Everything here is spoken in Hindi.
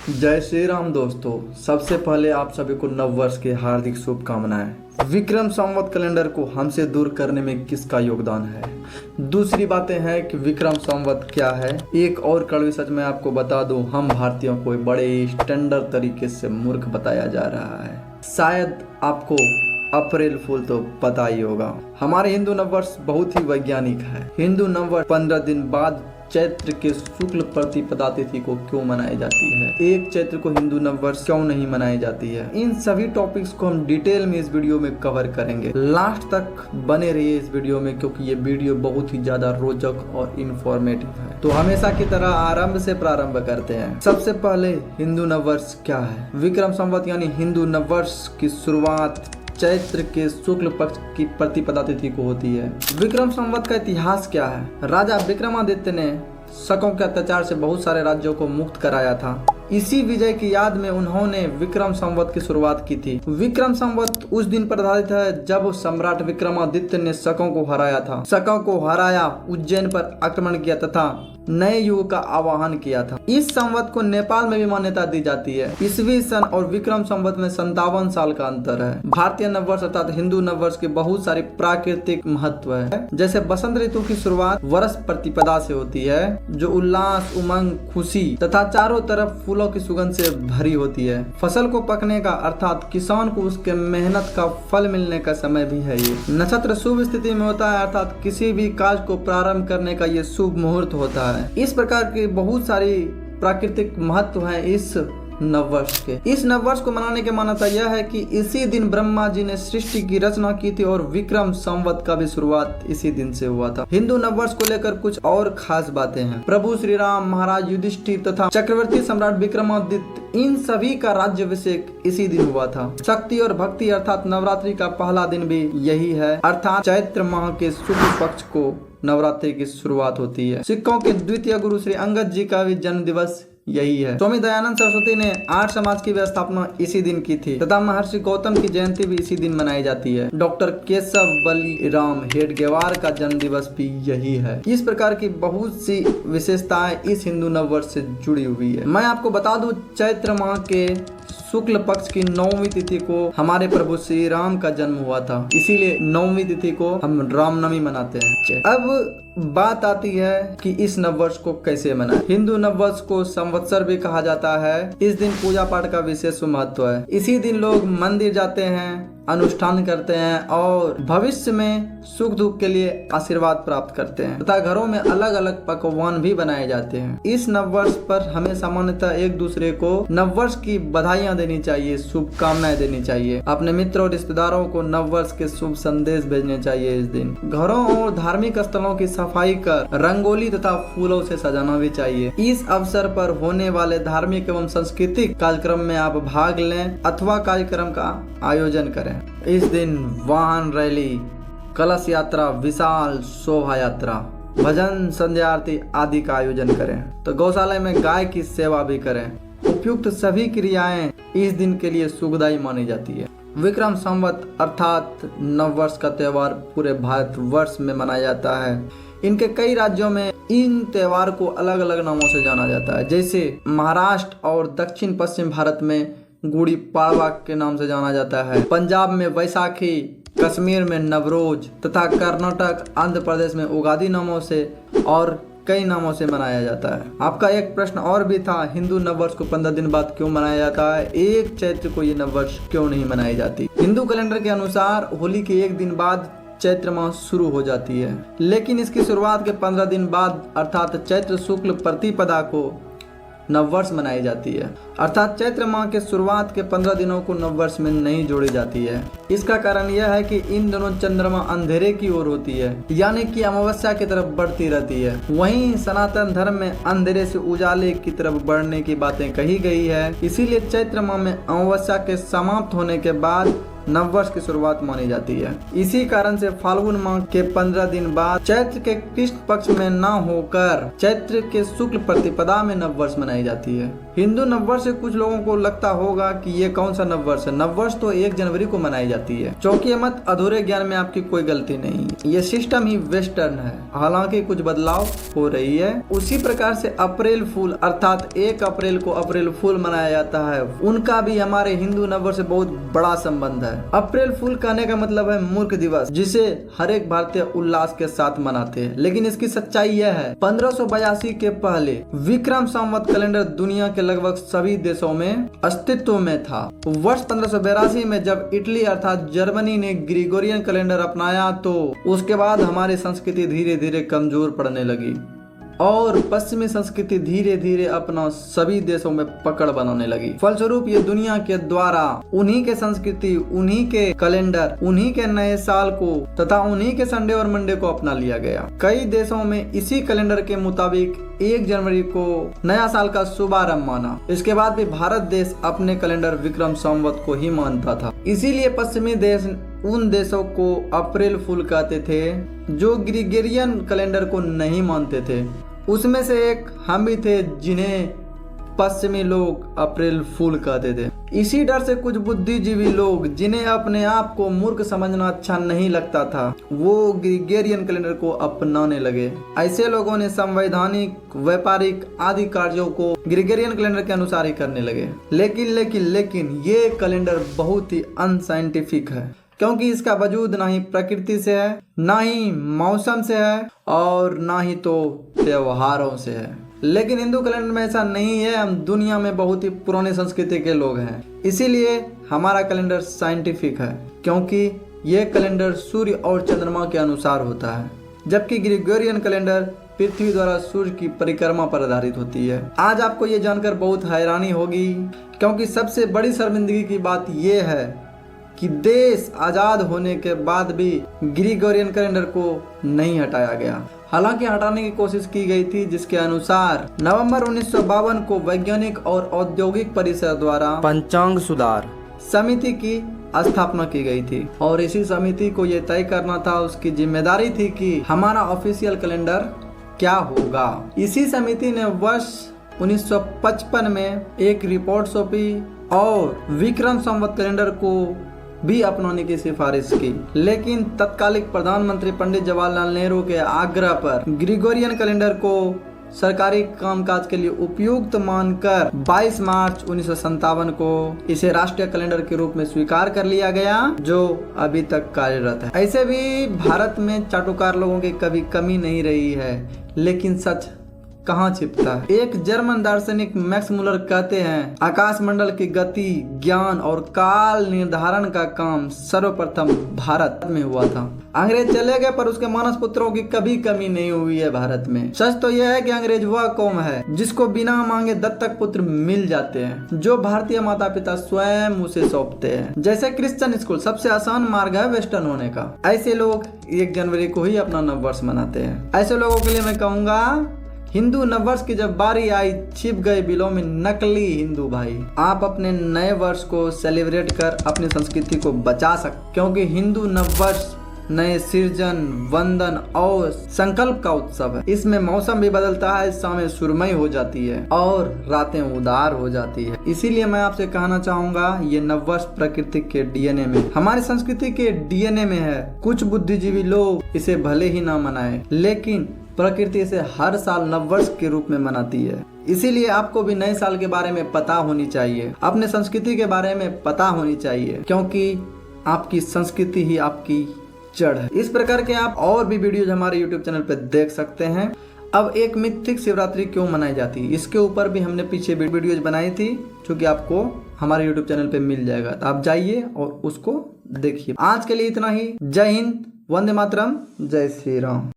जय श्री राम दोस्तों। सबसे पहले आप सभी को नव वर्ष की हार्दिक शुभकामनाएं। विक्रम संवत कैलेंडर को हमसे दूर करने में किसका योगदान है? दूसरी बातें हैं कि विक्रम संवत क्या है। एक और कड़वी सच मैं आपको बता दूं, हम भारतीयों को बड़े स्टैंडर्ड तरीके से मूर्ख बताया जा रहा है। शायद आपको अप्रैल फूल तो पता ही होगा। हमारे हिंदू नववर्ष बहुत ही वैज्ञानिक है। हिंदू नववर्ष 15 दिन बाद चैत्र के शुक्ल प्रतिपदा तिथि को क्यों मनाई जाती है? एक चैत्र को हिंदू नववर्ष क्यों नहीं मनाई जाती है? इन सभी टॉपिक्स को हम डिटेल में इस वीडियो में कवर करेंगे। लास्ट तक बने रहिए इस वीडियो में, क्योंकि ये वीडियो बहुत ही ज्यादा रोचक और इंफॉर्मेटिव है। तो हमेशा की तरह आरंभ से प्रारंभ करते हैं। सबसे पहले हिंदू नववर्ष क्या है? विक्रम संवत यानी हिंदू नववर्ष की शुरुआत चैत्र के शुक्ल पक्ष की प्रतिपदा तिथि को होती है। विक्रम संवत का इतिहास क्या है? राजा विक्रमादित्य ने शकों के अत्याचार से बहुत सारे राज्यों को मुक्त कराया था। इसी विजय की याद में उन्होंने विक्रम संवत की शुरुआत की थी। विक्रम संवत उस दिन पर आधारित है जब सम्राट विक्रमादित्य ने शकों को हराया था। शकों को हराया, उज्जैन पर आक्रमण किया तथा नए युग का आवाहन किया था। इस संवत को नेपाल में भी मान्यता दी जाती है। ईस्वी सन और विक्रम संवत में 57 साल का अंतर है। भारतीय नववर्ष अर्थात हिंदू नववर्ष के बहुत सारे प्राकृतिक महत्व है। जैसे बसंत ऋतु की शुरुआत वर्ष प्रतिपदा से होती है, जो उल्लास, उमंग, खुशी तथा चारों तरफ फूलों की सुगंध से भरी होती है। फसल को पकने का अर्थात किसान को उसके मेहनत का फल मिलने का समय भी है। ये नक्षत्र शुभ स्थिति में होता है, अर्थात किसी भी कार्य को प्रारंभ करने का ये शुभ मुहूर्त होता है। इस प्रकार के बहुत सारी प्राकृतिक महत्व हैं इस नववर्ष के। इस नववर्ष को मनाने की मान्यता यह है कि इसी दिन ब्रह्मा जी ने सृष्टि की रचना की थी और विक्रम संवत का भी शुरुआत इसी दिन से हुआ था। हिंदू नववर्ष को लेकर कुछ और खास बातें हैं। प्रभु श्री राम, महाराज युधिष्ठिर तथा चक्रवर्ती सम्राट विक्रमादित्य, इन सभी का राज्याभिषेक इसी दिन हुआ था। शक्ति और भक्ति अर्थात नवरात्रि का पहला दिन भी यही है, अर्थात चैत्र माह के शुक्ल पक्ष को नवरात्रि की शुरुआत होती है। सिखों के द्वितीय गुरु श्री अंगद जी का भी जन्म दिवस यही है। स्वामी दयानंद सरस्वती ने आर्य समाज की स्थापना इसी दिन की थी तथा महर्षि गौतम की जयंती भी इसी दिन मनाई जाती है। डॉक्टर केशव बलिराम हेडगेवार का जन्म दिवस भी यही है। इस प्रकार की बहुत सी विशेषताएं इस हिंदू नववर्ष से जुड़ी हुई है। मैं आपको बता दूं, चैत्र माह के शुक्ल पक्ष की 9वीं तिथि को हमारे प्रभु श्री राम का जन्म हुआ था, इसीलिए 9वीं तिथि को हम रामनवमी मनाते हैं। अब बात आती है कि इस नववर्ष को कैसे मनाएं। हिंदू नववर्ष को संवत्सर भी कहा जाता है। इस दिन पूजा पाठ का विशेष महत्व है। इसी दिन लोग मंदिर जाते हैं, अनुष्ठान करते हैं और भविष्य में सुख दुख के लिए आशीर्वाद प्राप्त करते हैं तथा घरों में अलग अलग पकवान भी बनाए जाते हैं। इस नववर्ष पर हमें सामान्यतः एक दूसरे को नववर्ष की बधाइयां देनी चाहिए, शुभकामनाएं देनी चाहिए। अपने मित्र और रिश्तेदारों को नववर्ष के शुभ संदेश भेजने चाहिए। इस दिन घरों और धार्मिक स्थलों की सफाई कर रंगोली तथा फूलों से सजाना भी चाहिए। इस अवसर पर होने वाले धार्मिक एवं सांस्कृतिक कार्यक्रम में आप भाग लें अथवा कार्यक्रम का आयोजन करें। इस दिन वाहन रैली, कलश यात्रा, विशाल शोभा यात्रा, भजन, संध्या आरती आदि का आयोजन करें। तो गौशाला में गाय की सेवा भी करें। उपयुक्त सभी क्रियाएं इस दिन के लिए सुखदायी मानी जाती है। विक्रम संवत अर्थात नववर्ष का त्योहार पूरे भारतवर्ष में मनाया जाता है। इनके कई राज्यों में इन त्योहार को अलग अलग नामों से जाना जाता है। जैसे महाराष्ट्र और दक्षिण पश्चिम भारत में गुड़ी पाड़वा के नाम से जाना जाता है, पंजाब में वैसाखी, कश्मीर में नवरोज तथा कर्नाटक, आंध्र प्रदेश में उगादी नामों से और कई नामों से मनाया जाता है। आपका एक प्रश्न और भी था, हिंदू नववर्ष को 15 दिन बाद क्यों मनाया जाता है? एक चैत्र को ये नववर्ष क्यों नहीं मनाई जाती? हिंदू कैलेंडर के अनुसार होली के एक दिन बाद चैत्र माह शुरू हो जाती है, लेकिन इसकी शुरुआत के 15 दिन बाद अर्थात चैत्र शुक्ल प्रतिपदा को नववर्ष मनाई जाती है। अर्थात चैत्र माह के शुरुआत के 15 दिनों को नववर्ष में नहीं जोड़ी जाती है। इसका कारण यह है कि इन दोनों चंद्रमा अंधेरे की ओर होती है, यानी कि अमावस्या की तरफ बढ़ती रहती है। वहीं सनातन धर्म में अंधेरे से उजाले की तरफ बढ़ने की बातें कही गई है। इसीलिए चैत्र माह में अमावस्या के समाप्त होने के बाद नववर्ष की शुरुआत मानी जाती है। इसी कारण से फाल्गुन माह के 15 दिन बाद चैत्र के कृष्ण पक्ष में न होकर चैत्र के शुक्ल प्रतिपदा में नववर्ष मनाई जाती है। हिंदू नववर्ष से कुछ लोगों को लगता होगा कि ये कौन सा नववर्ष है। नववर्ष तो 1 जनवरी को मनाई जाती है। चौंकिए मत, अधूरे ज्ञान में आपकी कोई गलती नहीं। ये सिस्टम ही वेस्टर्न है, हालांकि कुछ बदलाव हो रही है। उसी प्रकार से अप्रैल फूल अर्थात 1 अप्रैल को अप्रैल फूल मनाया जाता है, उनका भी हमारे हिंदू नववर्ष से बहुत बड़ा संबंध है। अप्रैल फूल कहने का मतलब है मूर्ख दिवस, जिसे हर एक भारतीय उल्लास के साथ मनाते हैं। लेकिन इसकी सच्चाई यह है, 1582 के पहले विक्रम संवत कैलेंडर दुनिया के लगभग सभी देशों में अस्तित्व में था। वर्ष 1582 में जब इटली अर्थात जर्मनी ने ग्रिगोरियन कैलेंडर अपनाया तो उसके बाद हमारी संस्कृति धीरे धीरे कमजोर पड़ने लगी और पश्चिमी संस्कृति धीरे धीरे अपना सभी देशों में पकड़ बनाने लगी। फलस्वरूप ये दुनिया के द्वारा उन्हीं के संस्कृति, उन्हीं के कैलेंडर, उन्हीं के नए साल को तथा उन्हीं के संडे और मंडे को अपना लिया गया। कई देशों में इसी कैलेंडर के मुताबिक 1 जनवरी को नया साल का शुभारंभ माना। इसके बाद भी भारत देश अपने कैलेंडर विक्रम संवत को ही मानता था। इसीलिए पश्चिमी देश उन देशों को अप्रैल फूल कहते थे जो ग्रिगोरियन कैलेंडर को नहीं मानते थे। उसमें से एक हम भी थे जिन्हें पश्चिमी लोग अप्रैल फूल कहते थे। इसी डर से कुछ बुद्धिजीवी लोग जिन्हें अपने आप को मूर्ख समझना अच्छा नहीं लगता था, वो ग्रिगोरियन कैलेंडर को अपनाने लगे। ऐसे लोगों ने संवैधानिक, व्यापारिक आदि कार्यों को ग्रिगोरियन कैलेंडर के अनुसार ही करने लगे। लेकिन ये कैलेंडर बहुत ही अनसाइंटिफिक है, क्योंकि इसका वजूद ना ही प्रकृति से है, ना ही मौसम से है और ना ही तो त्योहारों से है। लेकिन हिंदू कैलेंडर में ऐसा नहीं है। हम दुनिया में बहुत ही पुरानी संस्कृति के लोग हैं, इसीलिए हमारा कैलेंडर साइंटिफिक है, क्योंकि यह कैलेंडर सूर्य और चंद्रमा के अनुसार होता है, जबकि ग्रिगोरियन कैलेंडर पृथ्वी द्वारा सूर्य की परिक्रमा पर आधारित होती है। आज आपको ये जानकर बहुत हैरानी होगी, क्योंकि सबसे बड़ी शर्मिंदगी की बात यह है कि देश आजाद होने के बाद भी ग्रिगोरियन कैलेंडर को नहीं हटाया गया। हालांकि हटाने की कोशिश की गई थी, जिसके अनुसार नवंबर 1952 को वैज्ञानिक और औद्योगिक परिषद द्वारा पंचांग सुधार समिति की स्थापना की गई थी और इसी समिति को यह तय करना था, उसकी जिम्मेदारी थी कि हमारा ऑफिशियल कैलेंडर क्या होगा। इसी समिति ने वर्ष 1955 में एक रिपोर्ट सौंपी और विक्रम संवत कैलेंडर को भी अपनाने की सिफारिश की। लेकिन तत्कालिक प्रधानमंत्री पंडित जवाहरलाल नेहरू के आग्रह पर ग्रिगोरियन कैलेंडर को सरकारी कामकाज के लिए उपयुक्त मानकर 22 मार्च 1957 को इसे राष्ट्रीय कैलेंडर के रूप में स्वीकार कर लिया गया, जो अभी तक कार्यरत है। ऐसे भी भारत में चाटुकार लोगों की कभी कमी नहीं रही है, लेकिन सच कहाँ छिपता है। एक जर्मन दार्शनिक मैक्स मुलर कहते हैं, आकाश मंडल की गति, ज्ञान और काल निर्धारण का काम सर्वप्रथम भारत में हुआ था। अंग्रेज चले गए पर उसके मानस पुत्रों की कभी कमी नहीं हुई है भारत में। सच तो यह है कि अंग्रेज वह कौम है जिसको बिना मांगे दत्तक पुत्र मिल जाते हैं, जो भारतीय माता पिता स्वयं उसे सौंपते हैं। जैसे क्रिश्चियन स्कूल सबसे आसान मार्ग है वेस्टर्न होने का। ऐसे लोग 1 जनवरी को ही अपना नववर्ष मनाते हैं। ऐसे लोगों के लिए मैं कहूँगा, हिंदू नववर्ष की जब बारी आई, छिप गए बिलों में नकली हिंदू भाई। आप अपने नए वर्ष को सेलिब्रेट कर अपनी संस्कृति को बचा सकते, क्योंकि हिंदू नववर्ष नए सृजन, वंदन और संकल्प का उत्सव है। इसमें मौसम भी बदलता है, शामें सुरमई हो जाती है और रातें उदार हो जाती है। इसीलिए मैं आपसे कहना चाहूंगा, ये नववर्ष प्रकृति के डीएनए में, हमारी संस्कृति के डीएनए में है। कुछ बुद्धिजीवी लोग इसे भले ही ना मनाए, लेकिन प्रकृति इसे हर साल नववर्ष के रूप में मनाती है। इसीलिए आपको भी नए साल के बारे में पता होनी चाहिए, अपने संस्कृति के बारे में पता होनी चाहिए, क्योंकि आपकी संस्कृति ही आपकी जड़ है। इस प्रकार के आप और भी वीडियोज हमारे YouTube चैनल पे देख सकते हैं। अब एक मिथिक शिवरात्रि क्यों मनाई जाती है, इसके ऊपर भी हमने पीछे वीडियोज बनाई थी, जो कि आपको हमारे YouTube चैनल पे मिल जाएगा। तो आप जाइए और उसको देखिए। आज के लिए इतना ही। जय हिंद, वंदे मातरम, जय श्री राम।